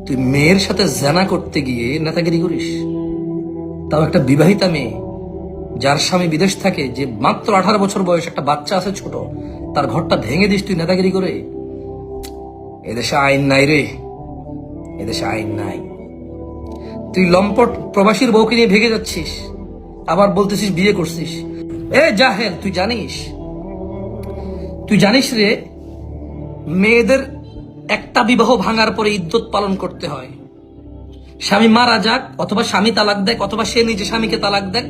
তুই মেয়ের সাথে জেনা করতে গিয়ে নেতাগিরি করিস, তাও একটা বিবাহিতা মেয়ে যার স্বামী বিদেশ থাকে, যে মাত্র 18 বছর বয়স, একটা বাচ্চা আছে ছোট, তার ঘরটা ভেঙে দিস তুই নেতাগিরি করে। এদেশে আইন নাই রে, এদেশে আইন নাই। তুই লম্পট প্রবাসীর বউকে নিয়ে ভেগে যাচ্ছিস, আবার বলতেছিস বিয়ে করছিস। এ জাহেল, তুই জানিস রে, মেয়েদের একটা বিবাহ ভাঙার পরে ইদ্যত পালন করতে হয়। স্বামী মারা যাক, অথবা স্বামী তালাক দেখ, অথবা সে নিজে স্বামীকে তালাক দেখ,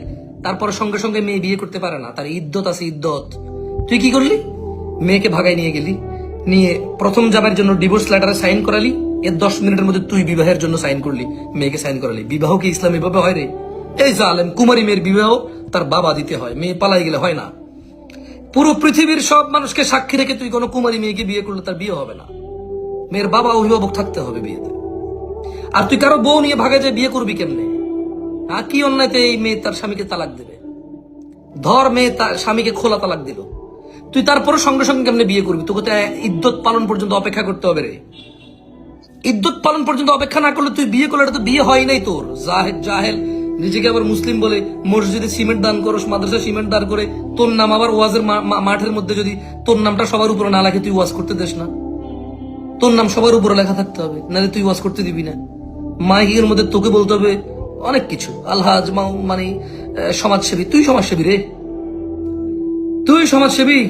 তারপরে সঙ্গে সঙ্গে মেয়ে বিয়ে করতে পারে না, তার ইদ্যত আছে, ইদ্যত। তুই কি করলি? মেয়েকে ভাগাই নিয়ে গেলি, নিয়ে প্রথম জামাইয়ের জন্য ডিভোর্স লেটারে সাইন করালি, এর 10 মিনিটের মধ্যে তুই বিবাহের জন্য সাইন করলি, মেয়েকে সাইন করালি। বিবাহ কি ইসলাম এভাবে হয় রে? এই জালেম, কুমারী মেয়ের বিবাহ তার বাবা দিতে হয়, মেয়ে পালাই গেলে হয় না। পুরো পৃথিবীর সব মানুষকে সাক্ষী রেখে তুই কোনো কুমারী মেয়েকে বিয়ে করলে তার বিয়ে হবে না, মেয়ের বাবা অভিভাবক থাকতে হবে বিয়েতে। আর তুই কারো বউ নিয়ে ভাগে যায় বিয়ে করবি কেমনে? কি অন্যায়তে এই মেয়ে তার স্বামীকে তালাক দেবে? ধর মেয়ে তার স্বামীকে খোলা তালাক দিল, তুই তারপরে সঙ্গে সঙ্গে কেমনে বিয়ে করবি? তোকে তো ইদ্যত পালন পর্যন্ত অপেক্ষা করতে হবে রে। ইদ্যত পালন পর্যন্ত অপেক্ষা না করলে তুই বিয়ে করলে, এটা তো বিয়ে হয় নাই তোর। জাহেল, নিজেকে আবার মুসলিম বলে মসজিদে সিমেন্ট দান করস, মাদ্রাসা সিমেন্ট দান করে, তোর নাম আবার ওয়াজের মাঠের মধ্যে যদি তোর নামটা সবার উপরে না লেখে তুই ওয়াজ করতে দেস না। তোর নাম সবার উপরে লেখা থাকতে হবে, নাহলে তুই ওয়াজ করতে দিবি না। মাইকের মধ্যে তোকে বলতে হবে অনেক কিছু, আলহাজ মানে সমাজসেবী। তুই সমাজসেবী রে, তুই সমাজসেবী।